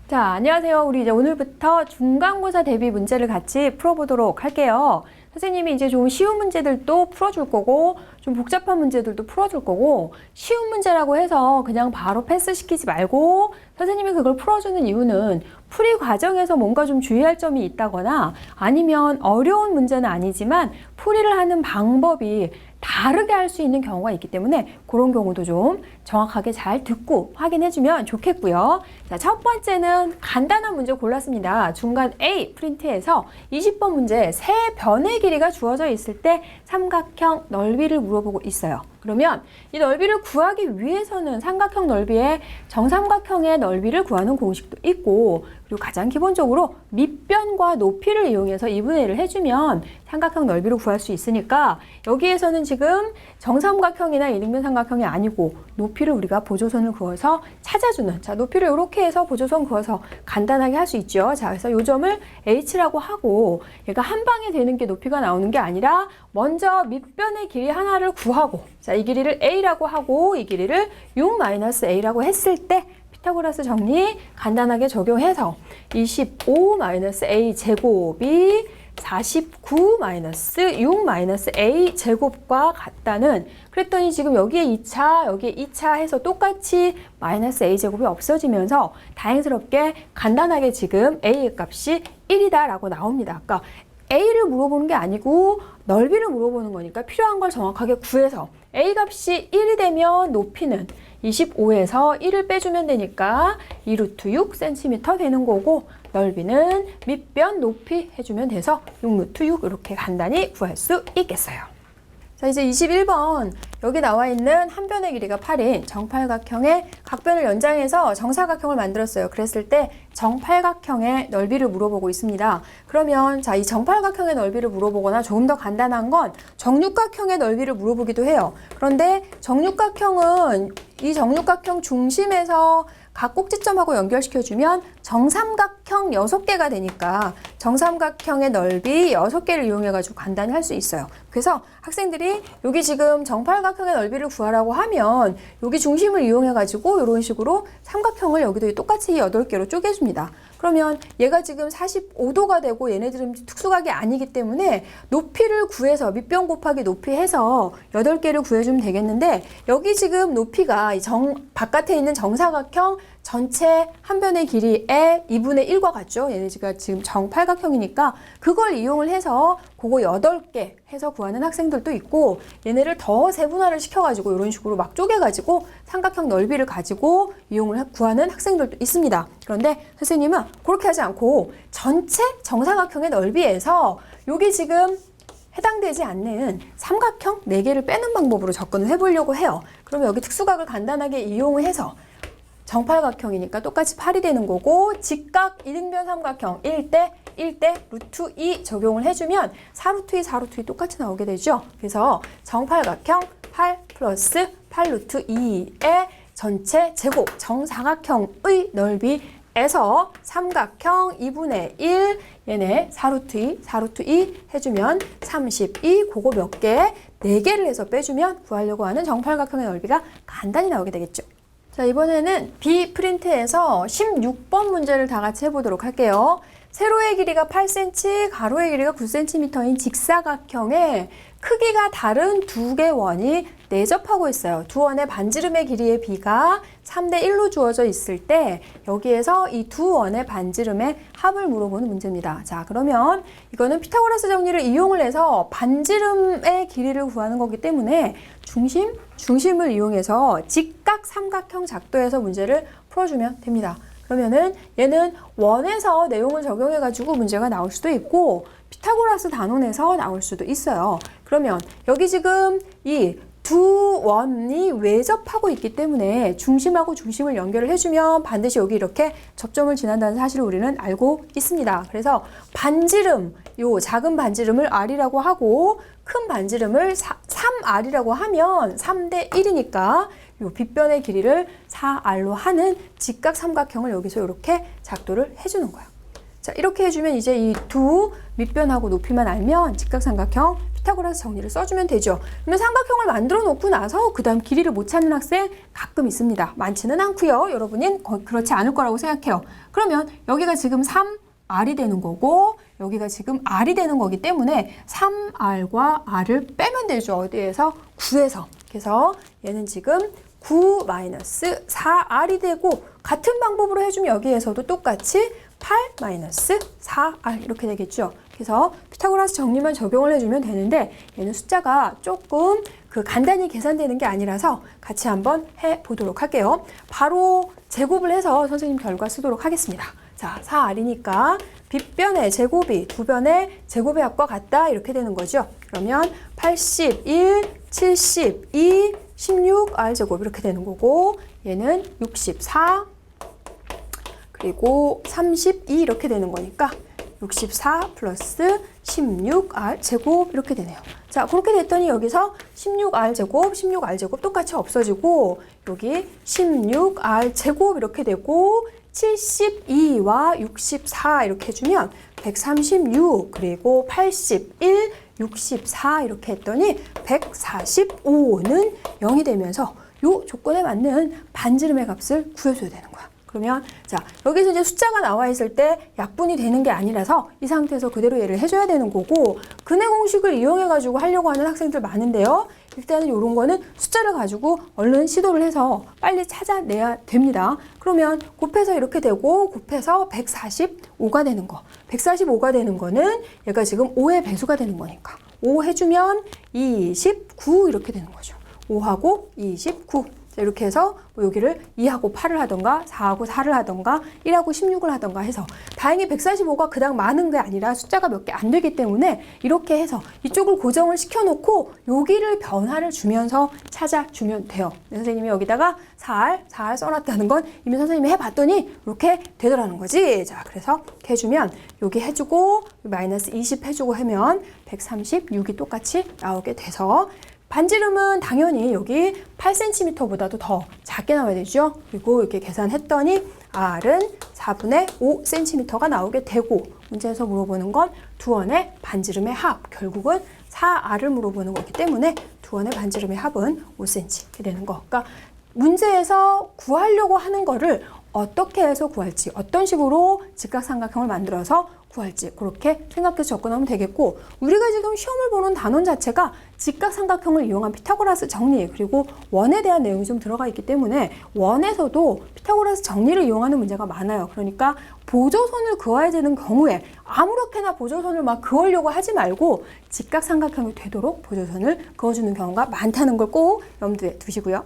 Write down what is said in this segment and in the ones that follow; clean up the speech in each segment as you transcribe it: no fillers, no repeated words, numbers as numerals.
자, 안녕하세요. 우리 이제 오늘부터 중간고사 대비 문제를 같이 풀어보도록 할게요. 선생님이 이제 좀 쉬운 문제들도 풀어줄 거고, 좀 복잡한 문제들도 풀어줄 거고, 쉬운 문제라고 해서 그냥 바로 패스시키지 말고, 선생님이 그걸 풀어주는 이유는 풀이 과정에서 뭔가 좀 주의할 점이 있다거나, 아니면 어려운 문제는 아니지만 풀이를 하는 방법이 다르게 할 수 있는 경우가 있기 때문에 그런 경우도 좀 정확하게 잘 듣고 확인해주면 좋겠고요. 자, 첫 번째는 간단한 문제 골랐습니다. 중간 A 프린트에서 20번 문제 세 변의 길이가 주어져 있을 때 삼각형 넓이를 물어보고 있어요. 그러면 이 넓이를 구하기 위해서는 삼각형 넓이의 정삼각형의 넓이를 구하는 공식도 있고, 그리고 가장 기본적으로 밑변과 높이를 이용해서 2분의 1을 해주면 삼각형 넓이를 구할 수 있으니까, 여기에서는 지금 정삼각형이나 이등변 삼각형이 아니고 높이를 우리가 보조선을 그어서 찾아주는, 자, 높이를 이렇게 해서 보조선 그어서 간단하게 할 수 있죠. 자, 그래서 이 점을 H라고 하고, 얘가 한 방에 되는 게 높이가 나오는 게 아니라 먼저 밑변의 길이 하나를 구하고, 자, 이 길이를 A라고 하고 이 길이를 6-A라고 했을 때 피타고라스 정리 간단하게 적용해서 25-A 제곱이 49-6-A 제곱과 같다는, 그랬더니 지금 여기에 2차, 여기에 2차 해서 똑같이 -A 제곱이 없어지면서 다행스럽게 간단하게 지금 A의 값이 1이다 라고 나옵니다. 그러니까 A를 물어보는 게 아니고 넓이를 물어보는 거니까 필요한 걸 정확하게 구해서 A 값이 1이 되면 높이는 25에서 1을 빼주면 되니까 2√6cm 되는 거고, 넓이는 밑변 높이 해주면 돼서 6√6 이렇게 간단히 구할 수 있겠어요. 자, 이제 21번 여기 나와 있는 한 변의 길이가 8인 정팔각형의 각변을 연장해서 정사각형을 만들었어요. 그랬을 때 정팔각형의 넓이를 물어보고 있습니다. 그러면 자, 이 정팔각형의 넓이를 물어보거나 조금 더 간단한 건 정육각형의 넓이를 물어보기도 해요. 그런데 정육각형은 이 정육각형 중심에서 각 꼭지점하고 연결시켜주면 정삼각형 6개가 되니까 정삼각형의 넓이 6개를 이용해가지고 간단히 할 수 있어요. 그래서 학생들이 여기 지금 정팔각형의 넓이를 구하라고 하면 여기 중심을 이용해가지고 이런 식으로 삼각형을 여기도 똑같이 8개로 쪼개줍니다. 그러면 얘가 지금 45도가 되고 얘네들은 특수각이 아니기 때문에 높이를 구해서 밑변 곱하기 높이 해서 8개를 구해주면 되겠는데, 여기 지금 높이가 이 바깥에 있는 정사각형 전체 한 변의 길이의 2분의 1과 같죠? 얘네가 지금 정팔각형이니까 그걸 이용을 해서 그거 8개 해서 구하는 학생들도 있고, 얘네를 더 세분화를 시켜가지고 이런 식으로 막 쪼개가지고 삼각형 넓이를 가지고 구하는 학생들도 있습니다. 그런데 선생님은 그렇게 하지 않고 전체 정사각형의 넓이에서 여기 지금 해당되지 않는 삼각형 4개를 빼는 방법으로 접근을 해보려고 해요. 그러면 여기 특수각을 간단하게 이용을 해서 정팔각형이니까 똑같이 8이 되는 거고, 직각 이등변 삼각형 1대 1대 √2 적용을 해주면 4√2, 4√2 똑같이 나오게 되죠. 그래서 정팔각형 8 플러스 8√2의 전체 제곱 정사각형의 넓이에서 삼각형 2분의 1 얘네 4√2, 4√2 해주면 32, 그거 몇 개? 4개를 해서 빼주면 구하려고 하는 정팔각형의 넓이가 간단히 나오게 되겠죠. 자, 이번에는 B 프린트에서 16번 문제를 다 같이 해보도록 할게요. 세로의 길이가 8cm, 가로의 길이가 9cm인 직사각형에 크기가 다른 두 개 원이 내접하고 있어요. 두 원의 반지름의 길이의 비가 3대 1로 주어져 있을 때 여기에서 이 두 원의 반지름의 합을 물어보는 문제입니다. 자, 그러면 이거는 피타고라스 정리를 이용을 해서 반지름의 길이를 구하는 거기 때문에 중심을 이용해서 직각 삼각형 작도에서 문제를 풀어주면 됩니다. 그러면은 얘는 원에서 내용을 적용해가지고 문제가 나올 수도 있고 피타고라스 단원에서 나올 수도 있어요. 그러면 여기 지금 이 두 원이 외접하고 있기 때문에 중심하고 중심을 연결을 해주면 반드시 여기 이렇게 접점을 지난다는 사실을 우리는 알고 있습니다. 그래서 반지름, 요 작은 반지름을 R이라고 하고 큰 반지름을 3R이라고 하면 3대 1이니까 요 빗변의 길이를 4R로 하는 직각 삼각형을 여기서 이렇게 작도를 해주는 거예요. 자, 이렇게 해주면 이제 이 두 밑변하고 높이만 알면 직각 삼각형 피타고라스 정리를 써주면 되죠. 그러면 삼각형을 만들어 놓고 나서 그 다음 길이를 못 찾는 학생 가끔 있습니다. 많지는 않고요. 여러분은 그렇지 않을 거라고 생각해요. 그러면 여기가 지금 3R이 되는 거고 여기가 지금 R이 되는 거기 때문에 3R과 R을 빼면 되죠. 어디에서? 9에서. 그래서 얘는 지금 9 마이너스 4R이 되고 같은 방법으로 해주면 여기에서도 똑같이 8 마이너스 4R 이렇게 되겠죠. 그래서 피타고라스 정리만 적용을 해주면 되는데 얘는 숫자가 조금 간단히 계산되는 게 아니라서 같이 한번 해보도록 할게요. 바로 제곱을 해서 선생님 결과 쓰도록 하겠습니다. 자, 4R이니까 빗변의 제곱이 두 변의 제곱의 합과 같다 이렇게 되는 거죠. 그러면 81, 72, 16R제곱 이렇게 되는 거고 얘는 64 그리고 32 이렇게 되는 거니까 64 플러스 16R제곱 이렇게 되네요. 자, 그렇게 됐더니 여기서 16R제곱, 16R제곱 똑같이 없어지고 여기 16R제곱 이렇게 되고 72와 64 이렇게 해주면 136 그리고 81, 64 이렇게 했더니 145는 0이 되면서 요 조건에 맞는 반지름의 값을 구해줘야 되는 거야. 그러면 자 여기서 이제 숫자가 나와 있을 때 약분이 되는 게 아니라서 이 상태에서 그대로 얘를 해줘야 되는 거고 근해 공식을 이용해 가지고 하려고 하는 학생들 많은데요. 일단은 이런 거는 숫자를 가지고 얼른 시도를 해서 빨리 찾아내야 됩니다. 그러면 곱해서 이렇게 되고 곱해서 145가 되는 거. 145가 되는 거는 얘가 지금 5의 배수가 되는 거니까 5 해주면 29 이렇게 되는 거죠. 5하고 29. 이렇게 해서 뭐 여기를 2하고 8을 하던가 4하고 4를 하던가 1하고 16을 하던가 해서 다행히 145가 그닥 많은 게 아니라 숫자가 몇 개 안 되기 때문에 이렇게 해서 이쪽을 고정을 시켜놓고 여기를 변화를 주면서 찾아주면 돼요. 선생님이 여기다가 4R 써놨다는 건 이미 선생님이 해봤더니 이렇게 되더라는 거지. 자, 그래서 이렇게 해주면 여기 해주고 마이너스 20 해주고 하면 136이 똑같이 나오게 돼서 반지름은 당연히 여기 8cm보다도 더 작게 나와야 되죠. 그리고 이렇게 계산했더니 R은 4분의 5cm가 나오게 되고 문제에서 물어보는 건 두 원의 반지름의 합. 결국은 4R을 물어보는 거기 때문에 두 원의 반지름의 합은 5cm 이렇게 되는 거. 그러니까 문제에서 구하려고 하는 거를 어떻게 해서 구할지, 어떤 식으로 직각삼각형을 만들어서 구할지 그렇게 생각해서 접근하면 되겠고 우리가 지금 시험을 보는 단원 자체가 직각삼각형을 이용한 피타고라스 정리 그리고 원에 대한 내용이 좀 들어가 있기 때문에 원에서도 피타고라스 정리를 이용하는 문제가 많아요. 그러니까 보조선을 그어야 되는 경우에 아무렇게나 보조선을 막 그으려고 하지 말고 직각삼각형이 되도록 보조선을 그어주는 경우가 많다는 걸 꼭 염두에 두시고요.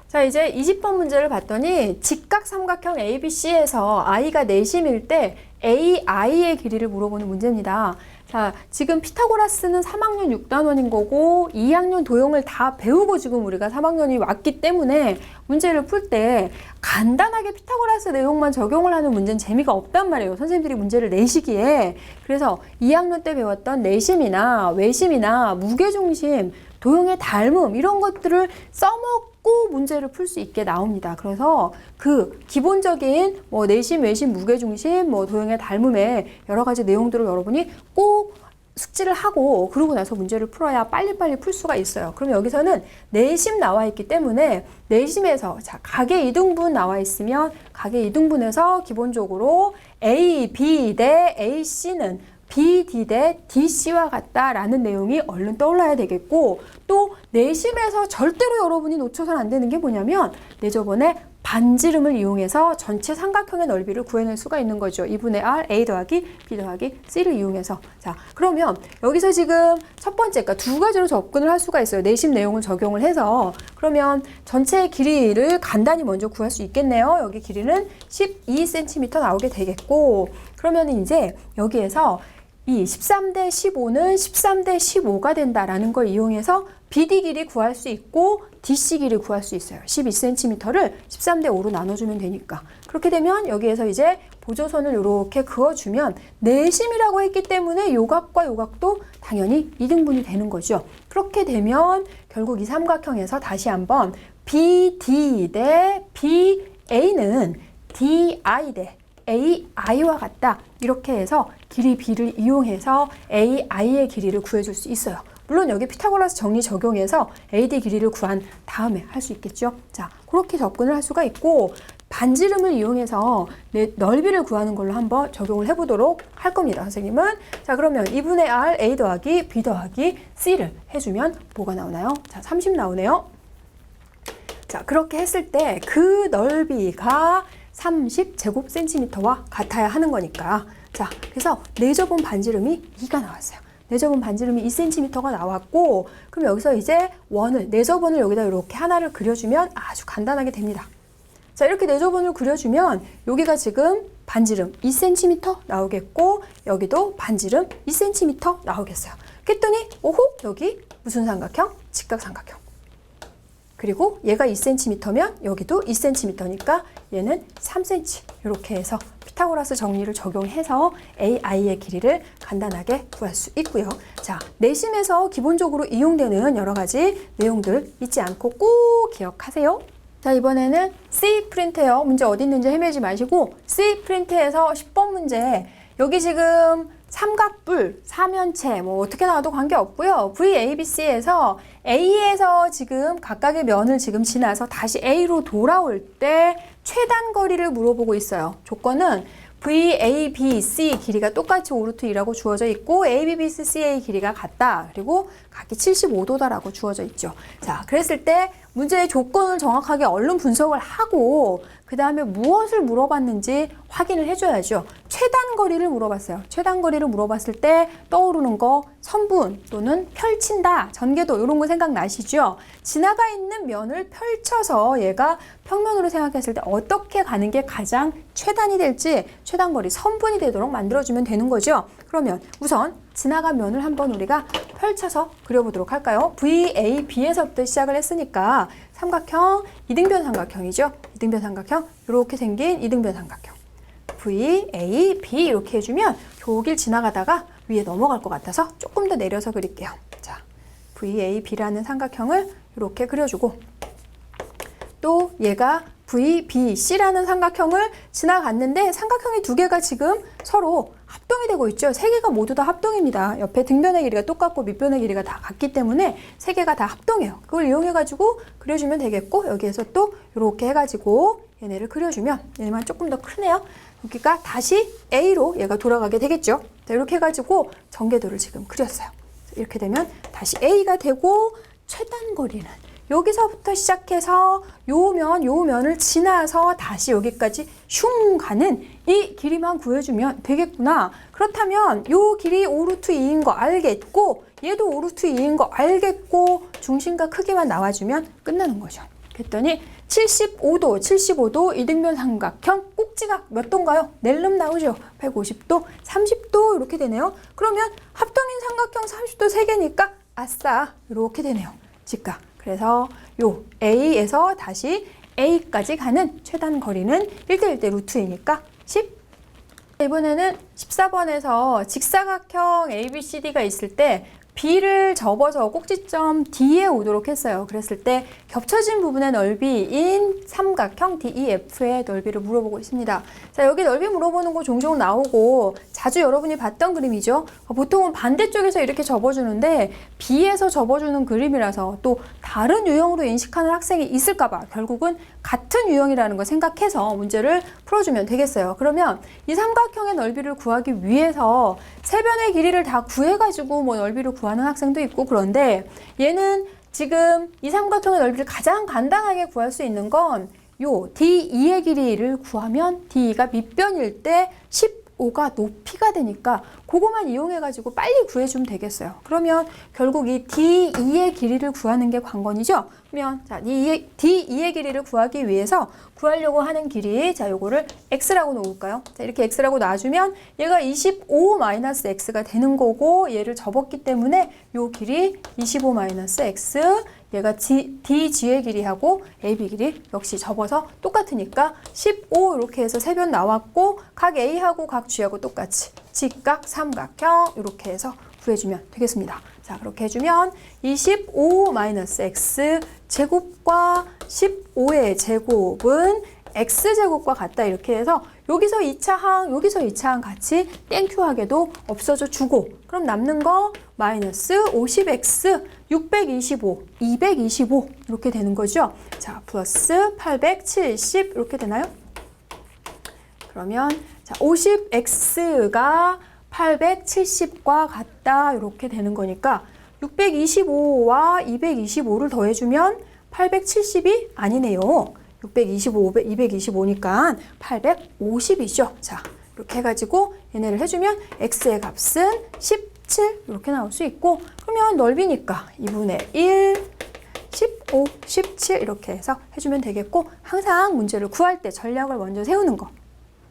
자, 이제 20번 문제를 봤더니 직각삼각형 ABC에서 I가 내심일 때 AI의 길이를 물어보는 문제입니다. 자, 지금 피타고라스는 3학년 6단원인 거고 2학년 도형을 다 배우고 지금 우리가 3학년이 왔기 때문에 문제를 풀 때 간단하게 피타고라스 내용만 적용을 하는 문제는 재미가 없단 말이에요. 선생님들이 문제를 내시기에. 그래서 2학년 때 배웠던 내심이나 외심이나 무게중심, 도형의 닮음 이런 것들을 써먹고 문제를 풀 수 있게 나옵니다. 그래서 그 기본적인 뭐 내심, 외심, 무게중심, 뭐 도형의 닮음의 여러 가지 내용들을 여러분이 꼭 숙지를 하고 그러고 나서 문제를 풀어야 빨리빨리 풀 수가 있어요. 그럼 여기서는 내심 나와 있기 때문에 내심에서 자 각의 이등분 나와 있으면 각의 이등분에서 기본적으로 A, B 대 AC는 BD 대 DC와 같다라는 내용이 얼른 떠올라야 되겠고 또 내심에서 절대로 여러분이 놓쳐서는 안 되는 게 뭐냐면 저번에 반지름을 이용해서 전체 삼각형의 넓이를 구해낼 수가 있는 거죠. 2분의 R, A 더하기 B 더하기 C를 이용해서. 자, 그러면 여기서 지금 첫 번째, 그러니까 두 가지로 접근을 할 수가 있어요. 내심 내용을 적용을 해서. 그러면 전체 길이를 간단히 먼저 구할 수 있겠네요. 여기 길이는 12cm 나오게 되겠고 그러면 이제 여기에서 이 13대 15는 13대 15가 된다라는 걸 이용해서 BD 길이 구할 수 있고 DC 길이 구할 수 있어요. 12cm를 13대 5로 나눠주면 되니까. 그렇게 되면 여기에서 이제 보조선을 이렇게 그어주면 내심이라고 했기 때문에 요각과 요각도 당연히 이등분이 되는 거죠. 그렇게 되면 결국 이 삼각형에서 다시 한번 BD 대 BA는 DI 대 AI와 같다. 이렇게 해서 길이 B를 이용해서 AI의 길이를 구해줄 수 있어요. 물론 여기 피타고라스 정리 적용해서 AD 길이를 구한 다음에 할 수 있겠죠. 자, 그렇게 접근을 할 수가 있고 반지름을 이용해서 넓이를 구하는 걸로 한번 적용을 해보도록 할 겁니다. 선생님은. 자, 그러면 2분의 R A 더하기 B 더하기 C를 해주면 뭐가 나오나요? 자, 30 나오네요. 자, 그렇게 했을 때 그 넓이가 30제곱센티미터와 같아야 하는 거니까. 자, 그래서 내접은 반지름이 2가 나왔어요. 내접은 반지름이 2cm가 나왔고, 그럼 여기서 이제 내접원을 여기다 이렇게 하나를 그려주면 아주 간단하게 됩니다. 자, 이렇게 내접원을 그려주면 여기가 지금 반지름 2cm 나오겠고, 여기도 반지름 2cm 나오겠어요. 그랬더니 오호, 여기 무슨 삼각형? 직각삼각형. 그리고 얘가 2cm면 여기도 2cm니까 얘는 3cm. 이렇게 해서 피타고라스 정리를 적용해서 AI의 길이를 간단하게 구할 수 있고요. 자, 내심에서 기본적으로 이용되는 여러 가지 내용들 잊지 않고 꼭 기억하세요. 자, 이번에는 C 프린트예요. 문제 어디 있는지 헤매지 마시고 C 프린트에서 10번 문제. 여기 지금 삼각뿔, 사면체 뭐 어떻게 나와도 관계없고요. VABC에서 A에서 지금 각각의 면을 지금 지나서 다시 A로 돌아올 때 최단 거리를 물어보고 있어요. 조건은 VABC 길이가 똑같이 5루트 2라고 주어져 있고 ABBCCA 길이가 같다. 그리고 각기 75도다라고 주어져 있죠. 자, 그랬을 때 문제의 조건을 정확하게 얼른 분석을 하고 그 다음에 무엇을 물어봤는지 확인을 해줘야죠. 최단 거리를 물어봤어요. 최단 거리를 물어봤을 때 떠오르는 거 선분 또는 펼친다, 전개도 이런 거 생각나시죠? 지나가 있는 면을 펼쳐서 얘가 평면으로 생각했을 때 어떻게 가는 게 가장 최단이 될지 최단 거리 선분이 되도록 만들어주면 되는 거죠. 그러면 우선 지나간 면을 한번 우리가 펼쳐서 그려보도록 할까요? VAB에서부터 시작을 했으니까 삼각형, 이등변 삼각형이죠. 이등변 삼각형, 이렇게 생긴 이등변 삼각형. VAB 이렇게 해주면 저길 지나가다가 위에 넘어갈 것 같아서 조금 더 내려서 그릴게요. 자, VAB라는 삼각형을 이렇게 그려주고 또 얘가 VBC라는 삼각형을 지나갔는데 삼각형이 두 개가 지금 서로 합동이 되고 있죠. 세 개가 모두 다 합동입니다. 옆에 등변의 길이가 똑같고 밑변의 길이가 다 같기 때문에 세 개가 다 합동해요. 그걸 이용해가지고 그려주면 되겠고 여기에서 또 이렇게 해가지고 얘네를 그려주면 얘만 조금 더 크네요. 여기가 다시 A로 얘가 돌아가게 되겠죠. 자, 이렇게 해가지고 전개도를 지금 그렸어요. 이렇게 되면 다시 A가 되고 최단 거리는 여기서부터 시작해서 요 면을 지나서 다시 여기까지 슝 가는 이 길이만 구해주면 되겠구나. 그렇다면 요 길이 5루트 2인 거 알겠고 얘도 5루트 2인 거 알겠고 중심과 크기만 나와주면 끝나는 거죠. 그랬더니 75도 이등변 삼각형 꼭지각 몇 도인가요? 낼름 나오죠. 150도, 30도 이렇게 되네요. 그러면 합동인 삼각형 30도 3개니까 아싸 이렇게 되네요. 직각. 그래서 요 A에서 다시 A까지 가는 최단 거리는 1대1대 루트이니까 10. 이번에는 14번에서 직사각형 ABCD가 있을 때 B를 접어서 꼭지점 D에 오도록 했어요. 그랬을 때 겹쳐진 부분의 넓이인 삼각형 DEF의 넓이를 물어보고 있습니다. 자, 여기 넓이 물어보는 거 종종 나오고 자주 여러분이 봤던 그림이죠. 보통은 반대쪽에서 이렇게 접어주는데 B에서 접어주는 그림이라서 또 다른 유형으로 인식하는 학생이 있을까 봐 결국은 같은 유형이라는 걸 생각해서 문제를 풀어주면 되겠어요. 그러면 이 삼각형의 넓이를 구하기 위해서 세 변의 길이를 다 구해가지고 뭐 넓이를 구하는 학생도 있고 그런데 얘는 지금 이 삼각형의 넓이를 가장 간단하게 구할 수 있는 건 요 D2의 길이를 구하면 D가 밑변일 때 15가 높이가 되니까 그거만 이용해가지고 빨리 구해주면 되겠어요. 그러면 결국 이 D2의 길이를 구하는 게 관건이죠. 그러면 자, D2의 길이를 구하기 위해서 구하려고 하는 길이 자, 요거를 X라고 놓을까요? 자, 이렇게 X라고 놔주면 얘가 25-X가 되는 거고 얘를 접었기 때문에 요 길이 25-X 얘가 DG의 길이하고 AB 길이 역시 접어서 똑같으니까 15 이렇게 해서 세 변 나왔고 각 A하고 각 G하고 똑같이 직각 삼각형 이렇게 해서 구해주면 되겠습니다. 자, 그렇게 해주면 25-X 제곱과 15의 제곱은 x제곱과 같다 이렇게 해서 여기서 2차 항, 여기서 2차 항 같이 땡큐하게도 없어져 주고 그럼 남는 거 마이너스 50x 625, 225 이렇게 되는 거죠. 자, 플러스 870 이렇게 되나요? 그러면 자, 50x가 870과 같다 이렇게 되는 거니까 625와 225를 더해주면 870이 아니네요. 625, 225니까 850이죠. 자, 이렇게 해가지고 얘네를 해주면 x의 값은 17 이렇게 나올 수 있고 그러면 넓이니까 2분의 1, 15, 17 이렇게 해서 해주면 되겠고 항상 문제를 구할 때 전략을 먼저 세우는 거.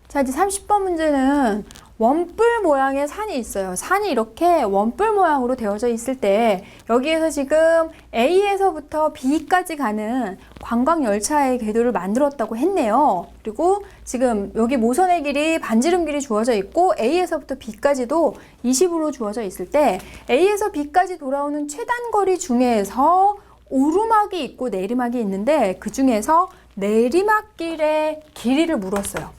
자, 이제 30번 문제는 원뿔 모양의 산이 있어요. 산이 이렇게 원뿔 모양으로 되어져 있을 때 여기에서 지금 A에서부터 B까지 가는 관광열차의 궤도를 만들었다고 했네요. 그리고 지금 여기 모선의 길이 반지름 길이 주어져 있고 A에서부터 B까지도 20으로 주어져 있을 때 A에서 B까지 돌아오는 최단 거리 중에서 오르막이 있고 내리막이 있는데 그 중에서 내리막길의 길이를 물었어요.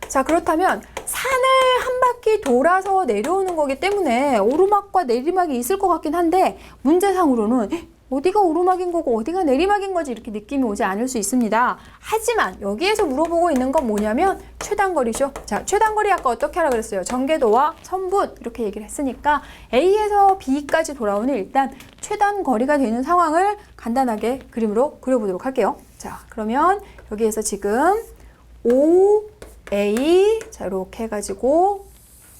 자, 그렇다면 산을 한 바퀴 돌아서 내려오는 거기 때문에 오르막과 내리막이 있을 것 같긴 한데 문제상으로는 어디가 오르막인 거고 어디가 내리막인 거지 이렇게 느낌이 오지 않을 수 있습니다. 하지만 여기에서 물어보고 있는 건 뭐냐면 최단거리죠. 자, 최단거리 아까 어떻게 하라 그랬어요? 전개도와 선분 이렇게 얘기를 했으니까 A에서 B까지 돌아오는 일단 최단거리가 되는 상황을 간단하게 그림으로 그려보도록 할게요. 자, 그러면 여기에서 지금 A, 자, 이렇게 해가지고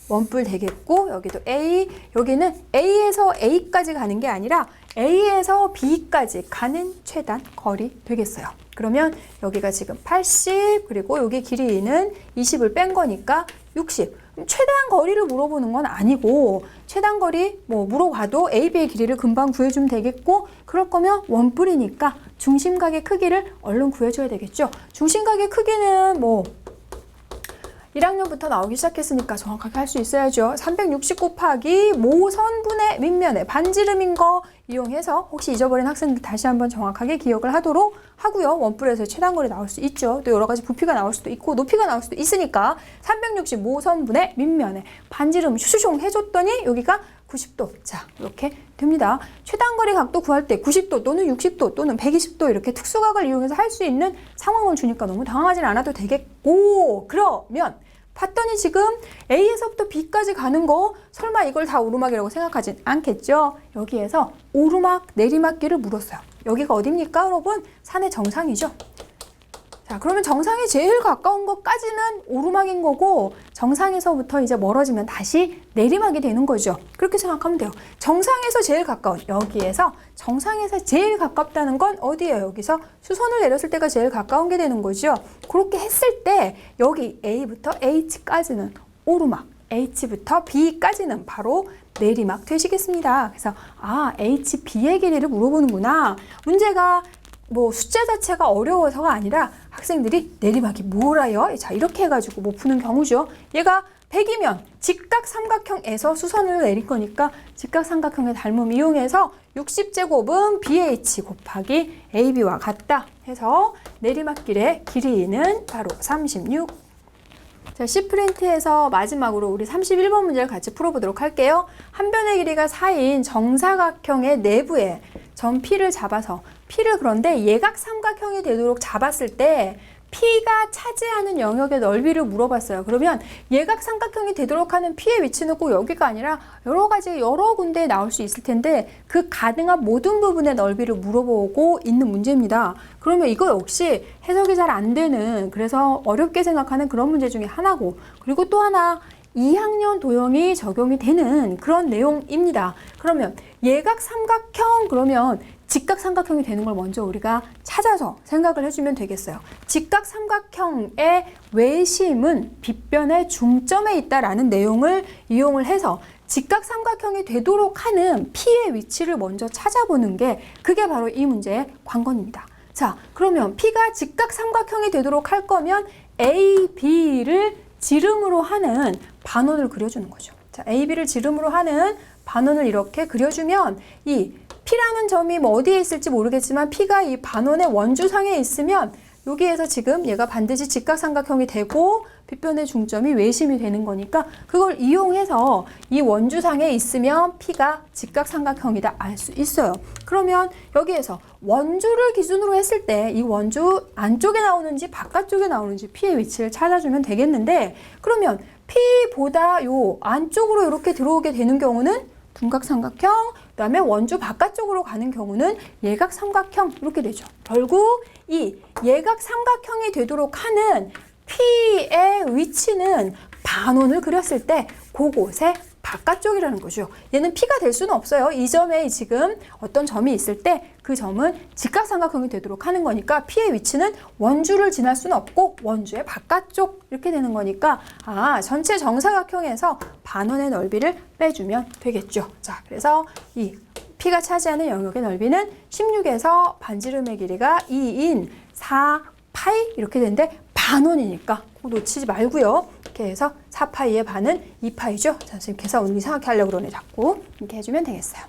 원뿔 되겠고, 여기도 A, 여기는 A에서 A까지 가는 게 아니라 A에서 B까지 가는 최단 거리 되겠어요. 그러면 여기가 지금 80, 그리고 여기 길이는 20을 뺀 거니까 60. 최단 거리를 물어보는 건 아니고, 최단 거리 뭐 물어봐도 A, B의 길이를 금방 구해주면 되겠고, 그럴 거면 원뿔이니까 중심각의 크기를 얼른 구해줘야 되겠죠. 중심각의 크기는 뭐 1학년부터 나오기 시작했으니까 정확하게 할 수 있어야죠. 360 곱하기 모선분의 밑면의 반지름인 거 이용해서 혹시 잊어버린 학생들 다시 한번 정확하게 기억을 하도록 하고요. 원뿔에서 최단거리 나올 수 있죠. 또 여러 가지 부피가 나올 수도 있고 높이가 나올 수도 있으니까 360 모선분의 밑면의 반지름 슈숑 해줬더니 여기가 90도. 자, 이렇게 됩니다. 최단거리 각도 구할 때 90도 또는 60도 또는 120도 이렇게 특수각을 이용해서 할 수 있는 상황을 주니까 너무 당황하진 않아도 되겠고, 그러면 봤더니 지금 A에서부터 B까지 가는 거 설마 이걸 다 오르막이라고 생각하진 않겠죠? 여기에서 오르막, 내리막길을 물었어요. 여기가 어딥니까, 여러분? 산의 정상이죠. 자, 그러면 정상에 제일 가까운 것까지는 오르막인 거고 정상에서부터 이제 멀어지면 다시 내리막이 되는 거죠. 그렇게 생각하면 돼요. 정상에서 제일 가까운, 여기에서 정상에서 제일 가깝다는 건 어디예요? 여기서 수선을 내렸을 때가 제일 가까운 게 되는 거죠. 그렇게 했을 때 여기 A부터 H까지는 오르막, H부터 B까지는 바로 내리막 되시겠습니다. 그래서 HB의 길이를 물어보는구나. 문제가 뭐 숫자 자체가 어려워서가 아니라 학생들이 내리막이 뭐라요? 자, 이렇게 해가지고 뭐 푸는 경우죠. 얘가 100이면 직각삼각형에서 수선을 내릴 거니까 직각삼각형의 닮음 이용해서 60제곱은 BH 곱하기 AB와 같다 해서 내리막길의 길이는 바로 36. 자, C프린트에서 마지막으로 우리 31번 문제를 같이 풀어보도록 할게요. 한 변의 길이가 4인 정사각형의 내부에 점 P를 잡아서 P를 그런데 예각삼각형이 되도록 잡았을 때 P가 차지하는 영역의 넓이를 물어봤어요. 그러면 예각삼각형이 되도록 하는 P의 위치는 꼭 여기가 아니라 여러 군데에 나올 수 있을 텐데 그 가능한 모든 부분의 넓이를 물어보고 있는 문제입니다. 그러면 이거 역시 해석이 잘 안 되는, 그래서 어렵게 생각하는 그런 문제 중에 하나고, 그리고 또 하나 2학년 도형이 적용이 되는 그런 내용입니다. 그러면 예각삼각형, 그러면 직각삼각형이 되는 걸 먼저 우리가 찾아서 생각을 해주면 되겠어요. 직각삼각형의 외심은 빗변의 중점에 있다라는 내용을 이용을 해서 직각삼각형이 되도록 하는 P의 위치를 먼저 찾아보는 게, 그게 바로 이 문제의 관건입니다. 자, 그러면 P가 직각삼각형이 되도록 할 거면 A, B를 지름으로 하는 반원을 그려주는 거죠. 자, A, B를 지름으로 하는 반원을 이렇게 그려주면 이 P라는 점이 뭐 어디에 있을지 모르겠지만 P가 이 반원의 원주상에 있으면 여기에서 지금 얘가 반드시 직각삼각형이 되고 빗변의 중점이 외심이 되는 거니까 그걸 이용해서 이 원주상에 있으면 P가 직각삼각형이다 알 수 있어요. 그러면 여기에서 원주를 기준으로 했을 때 이 원주 안쪽에 나오는지 바깥쪽에 나오는지 P의 위치를 찾아주면 되겠는데, 그러면 P보다 요 안쪽으로 이렇게 들어오게 되는 경우는 둔각삼각형, 그 다음에 원주 바깥쪽으로 가는 경우는 예각삼각형 이렇게 되죠. 결국 이 예각삼각형이 되도록 하는 P의 위치는 반원을 그렸을 때 그곳의 바깥쪽이라는 거죠. 얘는 P가 될 수는 없어요. 이 점에 지금 어떤 점이 있을 때 그 점은 직각삼각형이 되도록 하는 거니까 P의 위치는 원주를 지날 수는 없고 원주의 바깥쪽 이렇게 되는 거니까 전체 정사각형에서 반원의 넓이를 빼주면 되겠죠. 자, 그래서 이 P가 차지하는 영역의 넓이는 16에서 반지름의 길이가 2인 4파이 이렇게 되는데 반원이니까 그거 놓치지 말고요. 이렇게 해서 4파이의 반은 2파이죠. 자, 선생님 계산 오늘 이상하게 하려고 그러네 자꾸. 이렇게 해주면 되겠어요.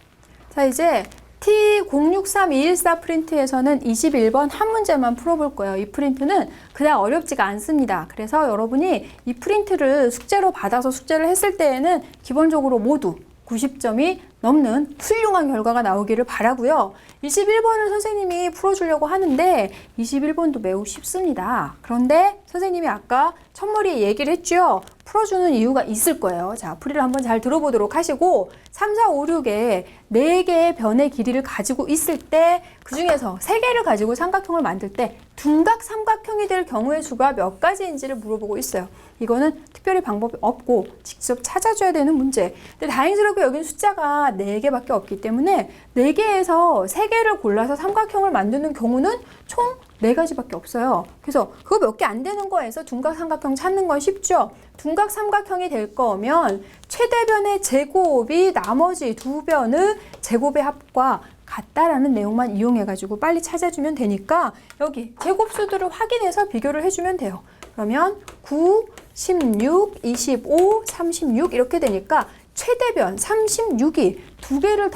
자, 이제 T063214 프린트에서는 21번 한 문제만 풀어볼 거예요. 이 프린트는 그냥 어렵지가 않습니다. 그래서 여러분이 이 프린트를 숙제로 받아서 숙제를 했을 때에는 기본적으로 모두 90점이 넘는 훌륭한 결과가 나오기를 바라고요. 21번을 선생님이 풀어주려고 하는데 21번도 매우 쉽습니다. 그런데 선생님이 아까 첫머리에 얘기를 했죠. 풀어주는 이유가 있을 거예요. 자, 풀이를 한번 잘 들어보도록 하시고 3, 4, 5, 6에 4개의 변의 길이를 가지고 있을 때 그중에서 3개를 가지고 삼각형을 만들 때 둔각 삼각형이 될 경우의 수가 몇 가지인지를 물어보고 있어요. 이거는 특별히 방법이 없고 직접 찾아줘야 되는 문제. 근데 다행스럽게 여기는 숫자가 4개밖에 없기 때문에 4개에서 3개를 골라서 삼각형을 만드는 경우는 총 4가지밖에 없어요. 그래서 그거 몇 개 안 되는 거에서 둔각 삼각형 찾는 건 쉽죠. 둔각 삼각형이 될 거면 최대변의 제곱이 나머지 두 변의 제곱의 합과 같다라는 내용만 이용해가지고 빨리 찾아주면 되니까 여기 제곱수들을 확인해서 비교를 해주면 돼요. 그러면 9, 16, 25, 36 이렇게 되니까 최대변 36이 2개를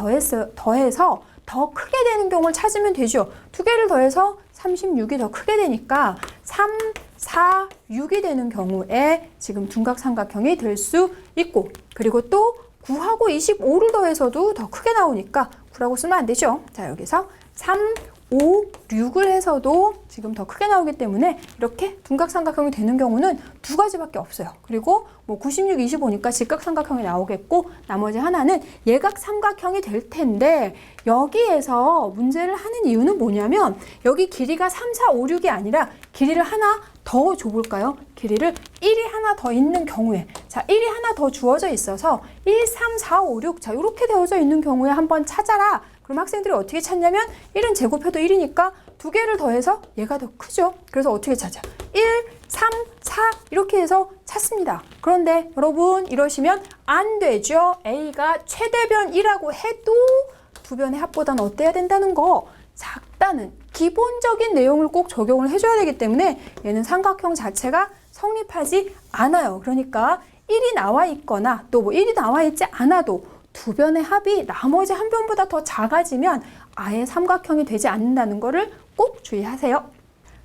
더해서 더 크게 되는 경우를 찾으면 되죠. 2개를 더해서 36이 더 크게 되니까 3, 4, 6이 되는 경우에 지금 둔각삼각형이 될 수 있고, 그리고 또 9하고 25를 더해서도 더 크게 나오니까 9라고 쓰면 안 되죠. 자, 여기서 3, 5, 6을 해서도 지금 더 크게 나오기 때문에 이렇게 둔각삼각형이 되는 경우는 2가지밖에 없어요. 그리고 뭐 96, 25니까 직각삼각형이 나오겠고 나머지 하나는 예각삼각형이 될 텐데 여기에서 문제를 하는 이유는 뭐냐면 여기 길이가 3, 4, 5, 6이 아니라 길이를 하나 더 줘볼까요? 길이를 1이 하나 더 있는 경우에 자 1이 하나 더 주어져 있어서 1, 3, 4, 5, 6 자 이렇게 되어져 있는 경우에 한번 찾아라. 그럼 학생들이 어떻게 찾냐면 1은 제곱해도 1이니까 2개를 더해서 얘가 더 크죠. 그래서 어떻게 찾아? 1, 3, 4 이렇게 해서 찾습니다. 그런데 여러분 이러시면 안 되죠. A가 최대변이라고 해도 두 변의 합보다는 어때야 된다는 거? 작다는 기본적인 내용을 꼭 적용을 해줘야 되기 때문에 얘는 삼각형 자체가 성립하지 않아요. 그러니까 1이 나와 있거나 또 뭐 1이 나와 있지 않아도 두 변의 합이 나머지 한 변보다 더 작아지면 아예 삼각형이 되지 않는다는 거를 꼭 주의하세요.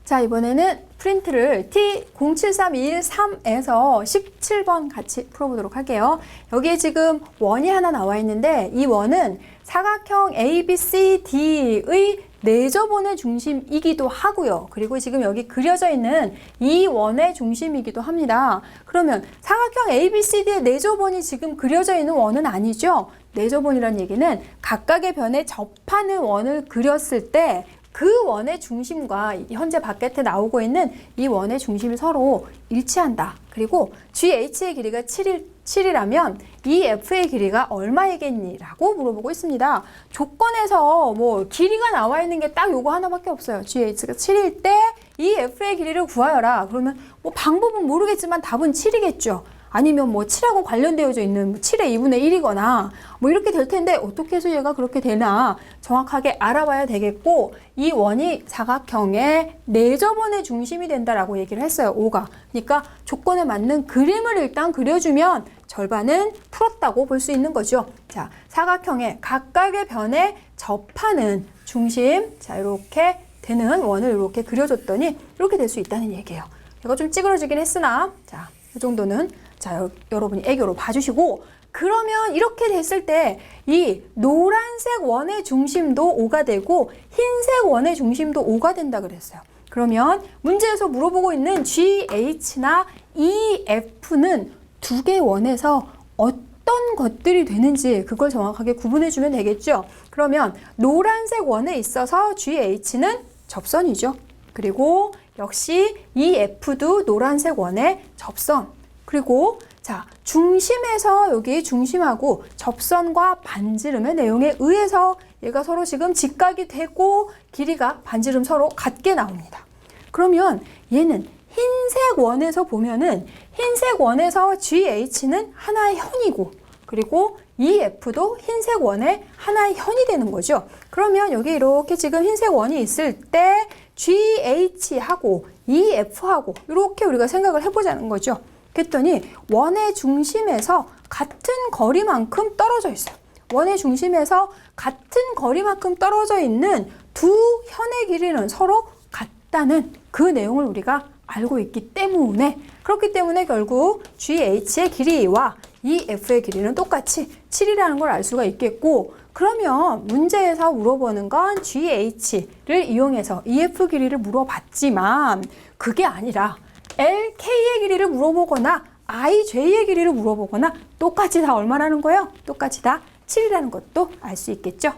자, 이번에는 프린트를 T073213에서 17번 같이 풀어보도록 할게요. 여기에 지금 원이 하나 나와 있는데 이 원은 사각형 ABCD의 내저번의 중심이기도 하고요. 그리고 지금 여기 그려져 있는 이 원의 중심이기도 합니다. 그러면 사각형 ABCD의 내저번이 지금 그려져 있는 원은 아니죠. 내저번이라는 얘기는 각각의 변에 접하는 원을 그렸을 때 그 원의 중심과 현재 바깥에 나오고 있는 이 원의 중심이 서로 일치한다. 그리고 GH의 길이가 7이라면 이 F의 길이가 얼마이겠니? 라고 물어보고 있습니다. 조건에서 뭐 길이가 나와 있는 게 딱 요거 하나밖에 없어요. GH가 7일 때 이 F의 길이를 구하여라. 그러면 뭐 방법은 모르겠지만 답은 7이겠죠. 아니면 뭐 7하고 관련되어져 있는 7의 2분의 1이거나 뭐 이렇게 될 텐데 어떻게 해서 얘가 그렇게 되나 정확하게 알아봐야 되겠고 이 원이 사각형의 내저번의 중심이 된다라고 얘기를 했어요. 5가. 그러니까 조건에 맞는 그림을 일단 그려주면 절반은 풀었다고 볼 수 있는 거죠. 자, 사각형의 각각의 변에 접하는 중심. 자, 이렇게 되는 원을 이렇게 그려줬더니 이렇게 될 수 있다는 얘기예요. 이거 좀 찌그러지긴 했으나 자, 이 정도는 자, 여러분이 애교로 봐주시고 그러면 이렇게 됐을 때 이 노란색 원의 중심도 O가 되고 흰색 원의 중심도 O가 된다 그랬어요. 그러면 문제에서 물어보고 있는 GH나 EF는 두 개의 원에서 어떤 것들이 되는지 그걸 정확하게 구분해 주면 되겠죠. 그러면 노란색 원에 있어서 GH는 접선이죠. 그리고 역시 EF도 노란색 원의 접선. 그리고 자, 중심에서 여기 중심하고 접선과 반지름의 내용에 의해서 얘가 서로 지금 직각이 되고 길이가 반지름 서로 같게 나옵니다. 그러면 얘는 흰색 원에서 보면은 흰색 원에서 GH는 하나의 현이고 그리고 EF도 흰색 원의 하나의 현이 되는 거죠. 그러면 여기 이렇게 지금 흰색 원이 있을 때 GH하고 EF하고 이렇게 우리가 생각을 해보자는 거죠. 그랬더니 원의 중심에서 같은 거리만큼 떨어져 있어요. 원의 중심에서 같은 거리만큼 떨어져 있는 두 현의 길이는 서로 같다는 그 내용을 우리가 알고 있기 때문에 그렇기 때문에 결국 GH의 길이와 EF의 길이는 똑같이 7이라는 걸 알 수가 있겠고 그러면 문제에서 물어보는 건 GH를 이용해서 EF 길이를 물어봤지만 그게 아니라 LK의 길이를 물어보거나 IJ의 길이를 물어보거나 똑같이 다 얼마라는 거예요? 똑같이 다 7이라는 것도 알 수 있겠죠.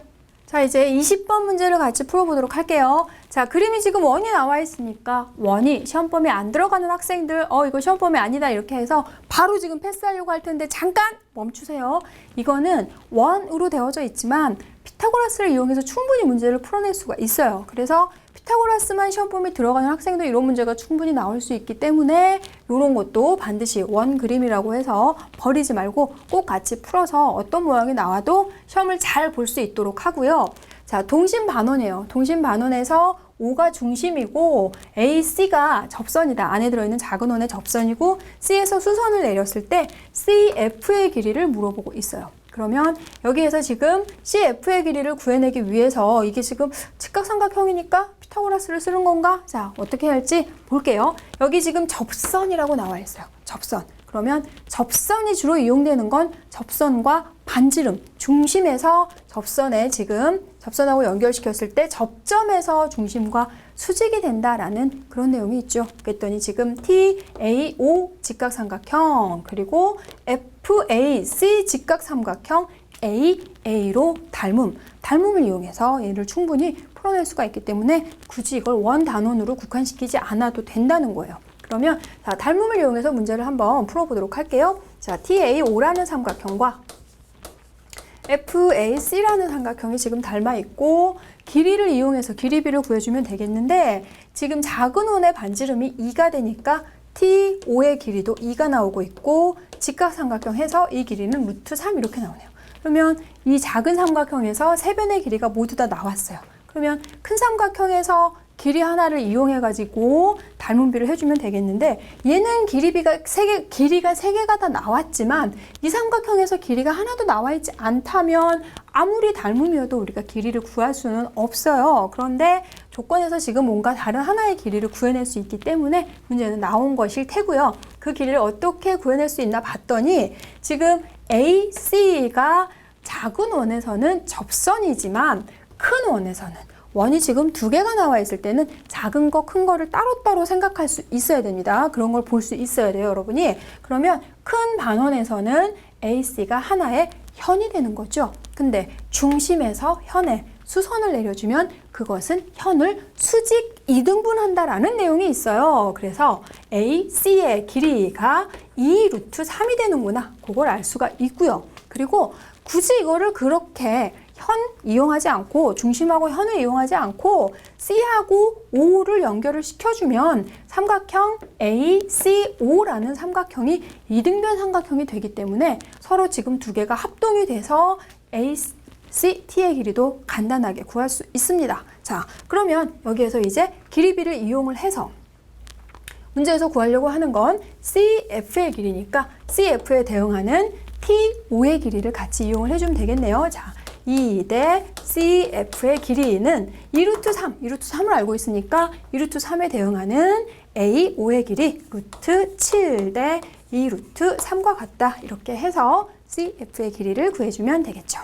자, 이제 20번 문제를 같이 풀어보도록 할게요. 자, 그림이 지금 원이 나와 있으니까 원이 시험 범위에 안 들어가는 학생들 이거 시험 범위 아니다 이렇게 해서 바로 지금 패스하려고 할 텐데 잠깐 멈추세요. 이거는 원으로 되어져 있지만 피타고라스를 이용해서 충분히 문제를 풀어낼 수가 있어요. 그래서 피타고라스만 시험 범위에 들어가는 학생도 이런 문제가 충분히 나올 수 있기 때문에 이런 것도 반드시 원 그림이라고 해서 버리지 말고 꼭 같이 풀어서 어떤 모양이 나와도 시험을 잘 볼 수 있도록 하고요. 자, 동심반원이에요. 동심반원에서 O가 중심이고 AC가 접선이다. 안에 들어있는 작은 원의 접선이고 C에서 수선을 내렸을 때 CF의 길이를 물어보고 있어요. 그러면 여기에서 지금 CF의 길이를 구해내기 위해서 이게 지금 직각삼각형이니까 피타고라스를 쓰는 건가? 자, 어떻게 할지 볼게요. 여기 지금 접선이라고 나와 있어요. 접선. 그러면 접선이 주로 이용되는 건 접선과 반지름, 중심에서 접선에 지금 접선하고 연결시켰을 때 접점에서 중심과 수직이 된다라는 그런 내용이 있죠. 그랬더니 지금 TAO 직각삼각형 그리고 FAC 직각삼각형 AA로 닮음을 이용해서 얘를 충분히 풀어낼 수가 있기 때문에 굳이 이걸 원 단원으로 국한시키지 않아도 된다는 거예요. 그러면 자, 닮음을 이용해서 문제를 한번 풀어보도록 할게요. 자, TAO라는 삼각형과 FAC라는 삼각형이 지금 닮아 있고 길이를 이용해서 길이비를 구해주면 되겠는데 지금 작은 원의 반지름이 2가 되니까 TO의 길이도 2가 나오고 있고 직각삼각형 해서 이 길이는 루트 3 이렇게 나오네요. 그러면 이 작은 삼각형에서 세 변의 길이가 모두 다 나왔어요. 그러면 큰 삼각형에서 길이 하나를 이용해가지고 닮은비를 해주면 되겠는데 얘는 길이가 3개가 다 나왔지만 이 삼각형에서 길이가 하나도 나와 있지 않다면 아무리 닮음이어도 우리가 길이를 구할 수는 없어요. 그런데 조건에서 지금 뭔가 다른 하나의 길이를 구해낼 수 있기 때문에 문제는 나온 것일 테고요. 그 길이를 어떻게 구해낼 수 있나 봤더니 지금 AC가 작은 원에서는 접선이지만 큰 원에서는 원이 지금 2개가 나와 있을 때는 작은 거, 큰 거를 따로따로 생각할 수 있어야 됩니다. 그런 걸 볼 수 있어야 돼요, 여러분이. 그러면 큰 반원에서는 AC가 하나의 현이 되는 거죠. 근데 중심에서 현에 수선을 내려주면 그것은 현을 수직 2등분한다라는 내용이 있어요. 그래서 AC의 길이가 2 루트 3이 되는구나. 그걸 알 수가 있고요. 그리고 굳이 이거를 그렇게 현 이용하지 않고 중심하고 현을 이용하지 않고 C하고 O를 연결을 시켜주면 삼각형 ACO라는 삼각형이 이등변 삼각형이 되기 때문에 서로 지금 2개가 합동이 돼서 ACT의 길이도 간단하게 구할 수 있습니다. 자, 그러면 여기에서 이제 길이비를 이용을 해서 문제에서 구하려고 하는 건 CF의 길이니까 CF에 대응하는 TO의 길이를 같이 이용을 해주면 되겠네요. 자, 2대 CF의 길이는 2루트 3, 2루트 3을 알고 있으니까 2루트 3에 대응하는 A, 5의 길이 루트 7대 2루트 3과 같다. 이렇게 해서 CF의 길이를 구해주면 되겠죠.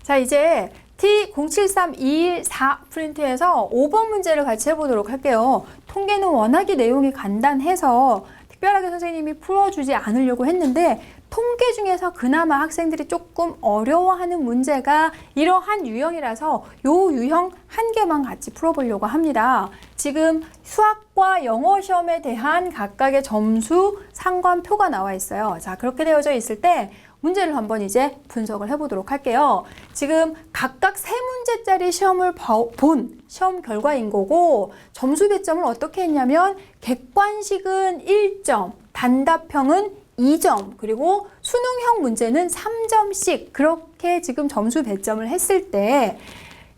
자, 이제 T073214 프린트에서 5번 문제를 같이 해보도록 할게요. 통계는 워낙에 내용이 간단해서 특별하게 선생님이 풀어주지 않으려고 했는데 통계 중에서 그나마 학생들이 조금 어려워하는 문제가 이러한 유형이라서 요 유형 한 개만 같이 풀어보려고 합니다. 지금 수학과 영어 시험에 대한 각각의 점수 상관표가 나와 있어요. 자, 그렇게 되어져 있을 때 문제를 한번 이제 분석을 해보도록 할게요. 지금 각각 3문제짜리 시험을 본 시험 결과인 거고 점수 배점을 어떻게 했냐면 객관식은 1점, 단답형은 2점, 그리고 수능형 문제는 3점씩 그렇게 지금 점수 배점을 했을 때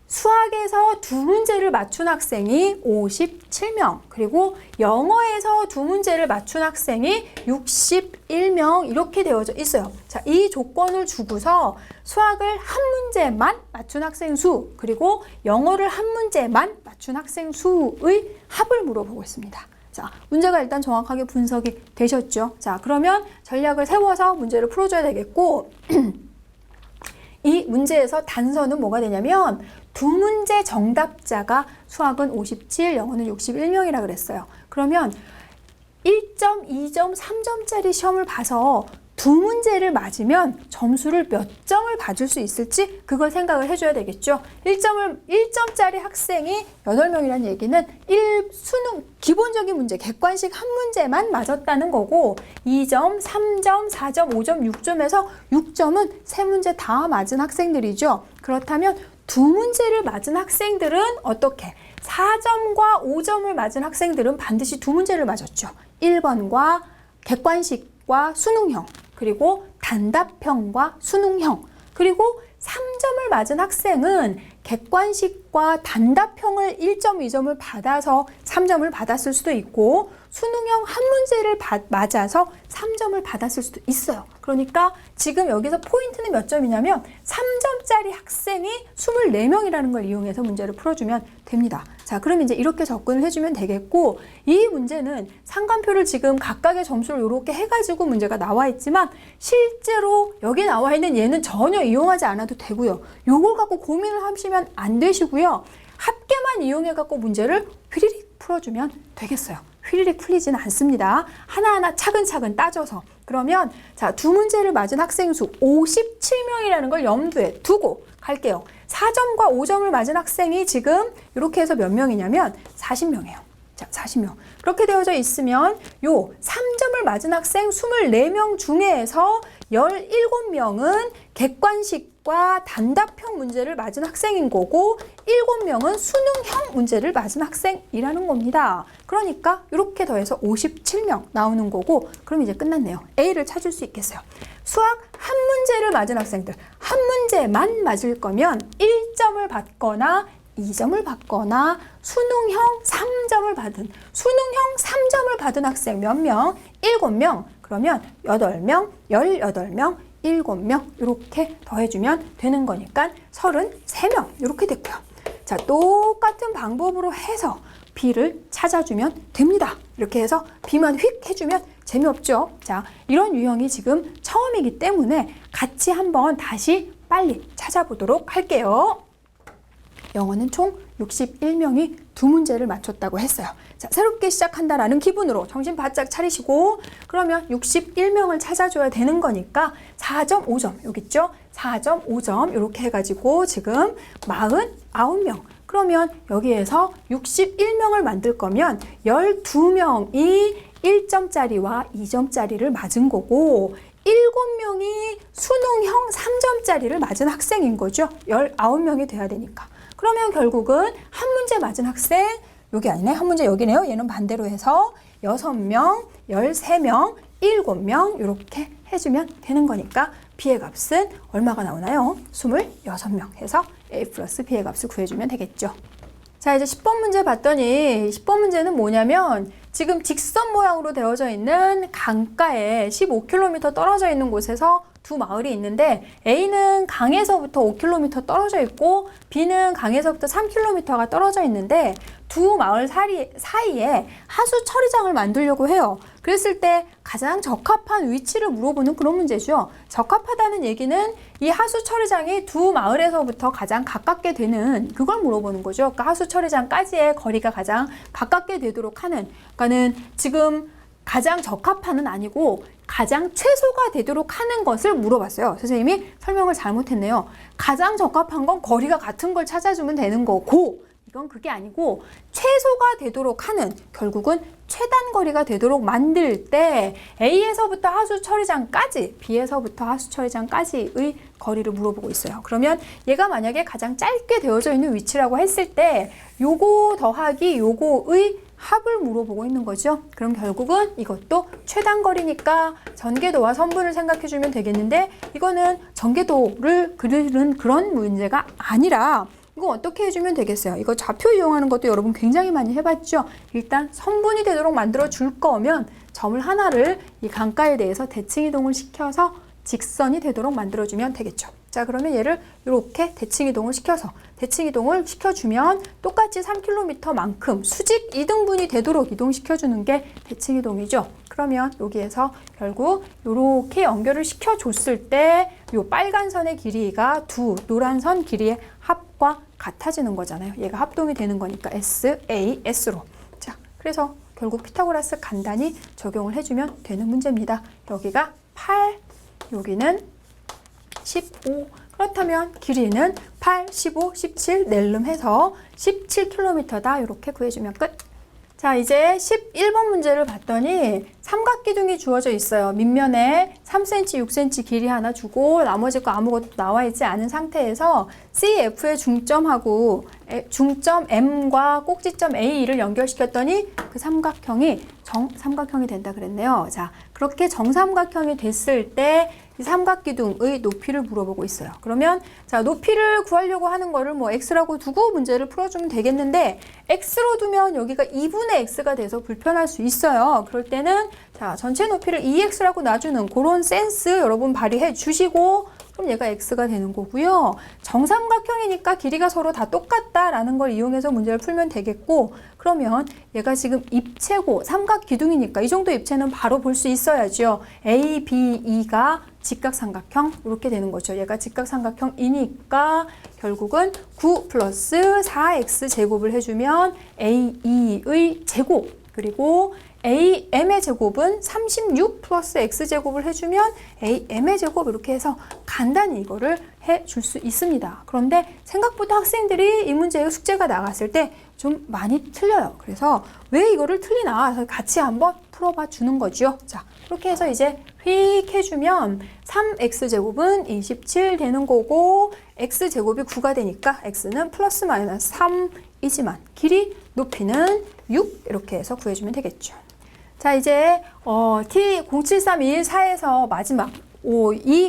수학에서 2문제를 맞춘 학생이 57명, 그리고 영어에서 2문제를 맞춘 학생이 61명 이렇게 되어져 있어요. 자, 이 조건을 주고서 수학을 한 문제만 맞춘 학생 수, 그리고 영어를 한 문제만 맞춘 학생 수의 합을 물어보고 있습니다. 자, 문제가 일단 정확하게 분석이 되셨죠? 자, 그러면 전략을 세워서 문제를 풀어줘야 되겠고 이 문제에서 단서는 뭐가 되냐면 2문제 정답자가 수학은 57, 영어는 61명이라 그랬어요. 그러면 1점, 2점, 3점짜리 시험을 봐서 2문제를 맞으면 점수를 몇 점을 받을 수 있을지 그걸 생각을 해줘야 되겠죠. 1점짜리 학생이 8명이라는 얘기는 수능 기본적인 문제, 객관식 한 문제만 맞았다는 거고 2점, 3점, 4점, 5점, 6점에서 6점은 3문제 다 맞은 학생들이죠. 그렇다면 2문제를 맞은 학생들은 어떻게? 4점과 5점을 맞은 학생들은 반드시 2문제를 맞았죠. 1번과 객관식과 수능형, 그리고 단답형과 수능형, 그리고 3점을 맞은 학생은 객관식과 단답형을 1점, 2점을 받아서 3점을 받았을 수도 있고 수능형 한 문제를 맞아서 3점을 받았을 수도 있어요. 그러니까 지금 여기서 포인트는 몇 점이냐면 3점짜리 학생이 24명이라는 걸 이용해서 문제를 풀어주면 됩니다. 자, 그럼 이제 이렇게 접근을 해주면 되겠고 이 문제는 상관표를 지금 각각의 점수를 이렇게 해가지고 문제가 나와 있지만 실제로 여기 나와 있는 얘는 전혀 이용하지 않아도 되고요. 요걸 갖고 고민을 하시면 안 되시고요. 합계만 이용해갖고 문제를 휘리릭 풀어주면 되겠어요. 휘리릭 풀리지는 않습니다. 하나하나 차근차근 따져서. 그러면 자, 2문제를 맞은 학생 수 57명이라는 걸 염두에 두고 갈게요. 4점과 5점을 맞은 학생이 지금 이렇게 해서 몇 명이냐면 40명이에요. 자, 40명. 그렇게 되어져 있으면 요 3점을 맞은 학생 24명 중에서 17명은 객관식과 단답형 문제를 맞은 학생인 거고 7명은 수능형 문제를 맞은 학생이라는 겁니다. 그러니까 이렇게 더해서 57명 나오는 거고 그럼 이제 끝났네요. A를 찾을 수 있겠어요. 수학 한 문제를 맞은 학생들, 한 문제만 맞을 거면 1점을 받거나 2점을 받거나 수능형 3점을 받은 수능형 3점을 받은 학생 몇 명? 7명. 그러면 8명, 18명, 7명 이렇게 더해주면 되는 거니까 33명 이렇게 됐고요. 자, 똑같은 방법으로 해서 B를 찾아주면 됩니다. 이렇게 해서 B만 휙 해주면 재미없죠. 자, 이런 유형이 지금 처음이기 때문에 같이 한번 다시 빨리 찾아보도록 할게요. 영어는 총 61명이 2문제를 맞췄다고 했어요. 자, 새롭게 시작한다라는 기분으로 정신 바짝 차리시고 그러면 61명을 찾아줘야 되는 거니까 4.5점 여기 있죠? 4.5점 이렇게 해가지고 지금 49명 그러면 여기에서 61명을 만들 거면 12명이 1점짜리와 2점짜리를 맞은 거고 7명이 수능형 3점짜리를 맞은 학생인 거죠. 19명이 돼야 되니까. 그러면 결국은 한 문제 맞은 학생, 여기 아니네, 한 문제 여기네요. 얘는 반대로 해서 6명, 13명, 7명 이렇게 해주면 되는 거니까 B의 값은 얼마가 나오나요? 26명 해서 A 플러스 B의 값을 구해주면 되겠죠. 자, 이제 10번 문제 봤더니 10번 문제는 뭐냐면 지금 직선 모양으로 되어져 있는 강가에 15km 떨어져 있는 곳에서 두 마을이 있는데 A는 강에서부터 5km 떨어져 있고 B는 강에서부터 3km가 떨어져 있는데 두 마을 사이에 하수 처리장을 만들려고 해요. 그랬을 때 가장 적합한 위치를 물어보는 그런 문제죠. 적합하다는 얘기는 이 하수 처리장이 두 마을에서부터 가장 가깝게 되는 그걸 물어보는 거죠. 그러니까 하수 처리장까지의 거리가 가장 가깝게 되도록 하는, 그러니까는 지금 가장 적합한은 아니고 가장 최소가 되도록 하는 것을 물어봤어요. 선생님이 설명을 잘못했네요. 가장 적합한 건 거리가 같은 걸 찾아주면 되는 거고, 이건 그게 아니고 최소가 되도록 하는, 결국은 최단 거리가 되도록 만들 때 A에서부터 하수 처리장까지, B에서부터 하수 처리장까지의 거리를 물어보고 있어요. 그러면 얘가 만약에 가장 짧게 되어져 있는 위치라고 했을 때 요거 더하기 요거의 합을 물어보고 있는 거죠. 그럼 결국은 이것도 최단 거리니까 전개도와 선분을 생각해 주면 되겠는데, 이거는 전개도를 그리는 그런 문제가 아니라 이거 어떻게 해주면 되겠어요? 이거 좌표 이용하는 것도 여러분 굉장히 많이 해봤죠? 일단 선분이 되도록 만들어 줄 거면 점을 하나를 이 강가에 대해서 대칭 이동을 시켜서 직선이 되도록 만들어주면 되겠죠. 자, 그러면 얘를 이렇게 대칭 이동을 시켜주면 똑같이 3km만큼 수직 이등분이 되도록 이동시켜주는 게 대칭 이동이죠. 그러면 여기에서 결국 이렇게 연결을 시켜줬을 때 이 빨간 선의 길이가 두 노란 선 길이의 합과 같아지는 거잖아요. 얘가 합동이 되는 거니까 S, A, S로. 자, 그래서 결국 피타고라스 간단히 적용을 해주면 되는 문제입니다. 여기가 8, 여기는 15. 그렇다면 길이는 8, 15, 17 낼름해서 17km다. 이렇게 구해주면 끝. 자, 이제 11번 문제를 봤더니 삼각기둥이 주어져 있어요. 밑면에 3cm, 6cm 길이 하나 주고 나머지 거 아무것도 나와 있지 않은 상태에서 CF의 중점하고 중점 M과 꼭지점 A를 연결시켰더니 그 삼각형이 정삼각형이 된다 그랬네요. 자, 그렇게 정삼각형이 됐을 때 이 삼각기둥의 높이를 물어보고 있어요. 그러면 자, 높이를 구하려고 하는 거를 뭐 x라고 두고 문제를 풀어주면 되겠는데, x로 두면 여기가 2분의 x가 돼서 불편할 수 있어요. 그럴 때는 자, 전체 높이를 2x라고 놔주는 그런 센스 여러분 발휘해 주시고, 그럼 얘가 x가 되는 거고요. 정삼각형이니까 길이가 서로 다 똑같다라는 걸 이용해서 문제를 풀면 되겠고, 그러면 얘가 지금 입체고 삼각기둥이니까 이 정도 입체는 바로 볼 수 있어야죠. A, B, E가 직각삼각형 이렇게 되는 거죠. 얘가 직각삼각형이니까 결국은 9 플러스 4x 제곱을 해주면 AE의 제곱, 그리고 AM의 제곱은 36 플러스 X제곱을 해주면 AM의 제곱, 이렇게 해서 간단히 이거를 해줄 수 있습니다. 그런데 생각보다 학생들이 이 문제의 숙제가 나갔을 때 좀 많이 틀려요. 그래서 왜 이거를 틀리나 같이 한번 풀어봐 주는 거죠. 자, 그렇게 해서 이제 휙 해주면 3X제곱은 27 되는 거고, X제곱이 9가 되니까 X는 플러스 마이너스 3이지만 길이, 높이는 6 이렇게 해서 구해주면 되겠죠. 자, 이제 T073214에서 마지막 오늘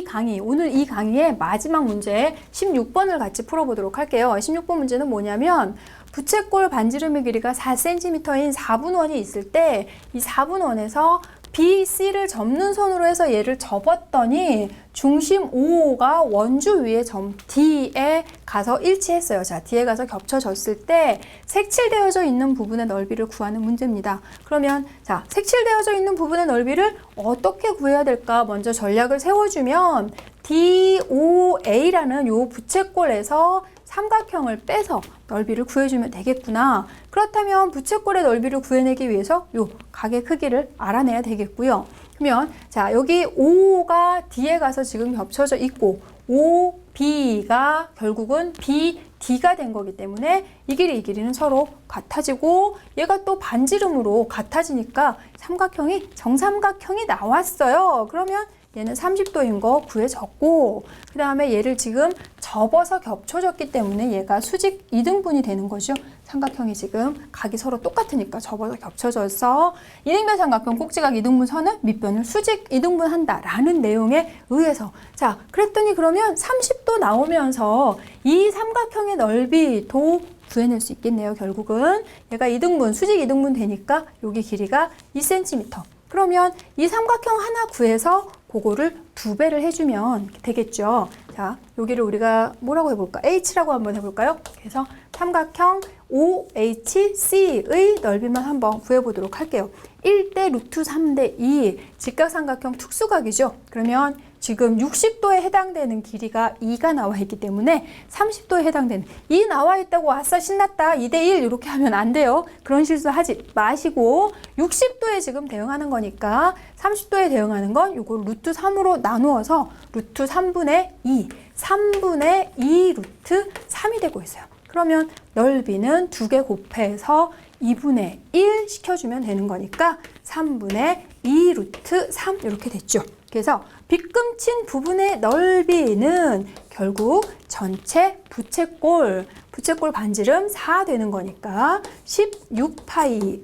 이 강의의 마지막 문제 16번을 같이 풀어보도록 할게요. 16번 문제는 뭐냐면, 부채꼴 반지름의 길이가 4cm인 4분원이 있을 때 이 4분원에서 BC를 접는 선으로 해서 얘를 접었더니 중심 O가 원주 위에 점 D에 가서 일치했어요. 자, D에 가서 겹쳐졌을 때 색칠되어져 있는 부분의 넓이를 구하는 문제입니다. 그러면 자, 색칠되어져 있는 부분의 넓이를 어떻게 구해야 될까? 먼저 전략을 세워주면 DOA라는 요 부채꼴에서 삼각형을 빼서 넓이를 구해주면 되겠구나. 그렇다면 부채꼴의 넓이를 구해내기 위해서 요 각의 크기를 알아내야 되겠고요. 그러면 자, 여기 O가 D에 가서 지금 겹쳐져 있고 OB가 결국은 BD가 된 거기 때문에 이 길이는 서로 같아지고, 얘가 또 반지름으로 같아지니까 삼각형이 정삼각형이 나왔어요. 그러면 얘는 30도인 거 구해졌고, 그 다음에 얘를 지금 접어서 겹쳐졌기 때문에 얘가 수직 이등분이 되는 거죠. 삼각형이 지금 각이 서로 똑같으니까 접어서 겹쳐져서 이등변 삼각형 꼭지각 이등분 선은 밑변을 수직 이등분한다 라는 내용에 의해서, 자, 그랬더니 그러면 30도 나오면서 이 삼각형의 넓이도 구해낼 수 있겠네요. 결국은 얘가 이등분, 수직 이등분 되니까 여기 길이가 2cm. 그러면 이 삼각형 하나 구해서 그거를 2배를 해주면 되겠죠. 자, 여기를 우리가 뭐라고 해볼까? H라고 한번 해볼까요? 그래서 삼각형 OHC의 넓이만 한번 구해보도록 할게요. 1대 루트 3대 2, 직각삼각형 특수각이죠. 그러면 지금 60도에 해당되는 길이가 2가 나와 있기 때문에 30도에 해당되는 2 나와 있다고 아싸 신났다 2대1 이렇게 하면 안 돼요. 그런 실수 하지 마시고 60도에 지금 대응하는 거니까 30도에 대응하는 건 요거 루트 3으로 나누어서 루트 3분의 2, 3분의 2 루트 3이 되고 있어요. 그러면 넓이는 2개 곱해서 2분의 1 시켜주면 되는 거니까 3분의 2 루트 3 이렇게 됐죠. 그래서 빗금친 부분의 넓이는 결국 전체 부채꼴 반지름 4 되는 거니까 16파이의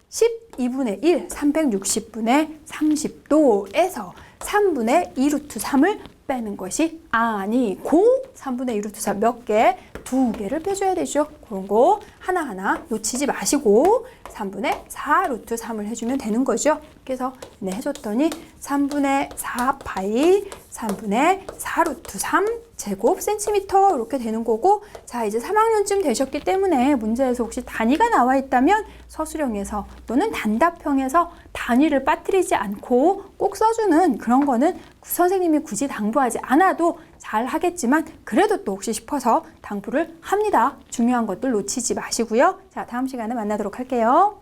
12분의 1, 360분의 30도에서 3분의 2 루트 3을 빼는 것이 아니고 3분의 2 루트 3 몇 개? 2개를 빼줘야 되죠. 그런 거 하나하나 놓치지 마시고 3분의 4 루트 3을 해주면 되는 거죠. 그래서 해줬더니 3분의 4파이 3분의 4 루트 3 제곱 센티미터 이렇게 되는 거고 자 이제 3학년쯤 되셨기 때문에 문제에서 혹시 단위가 나와 있다면 서술형에서 또는 단답형에서 단위를 빠뜨리지 않고 꼭 써주는 그런 거는 선생님이 굳이 당부하지 않아도 잘 하겠지만 그래도 또 혹시 싶어서 당부를 합니다. 중요한 것들 놓치지 마시고요. 자, 다음 시간에 만나도록 할게요.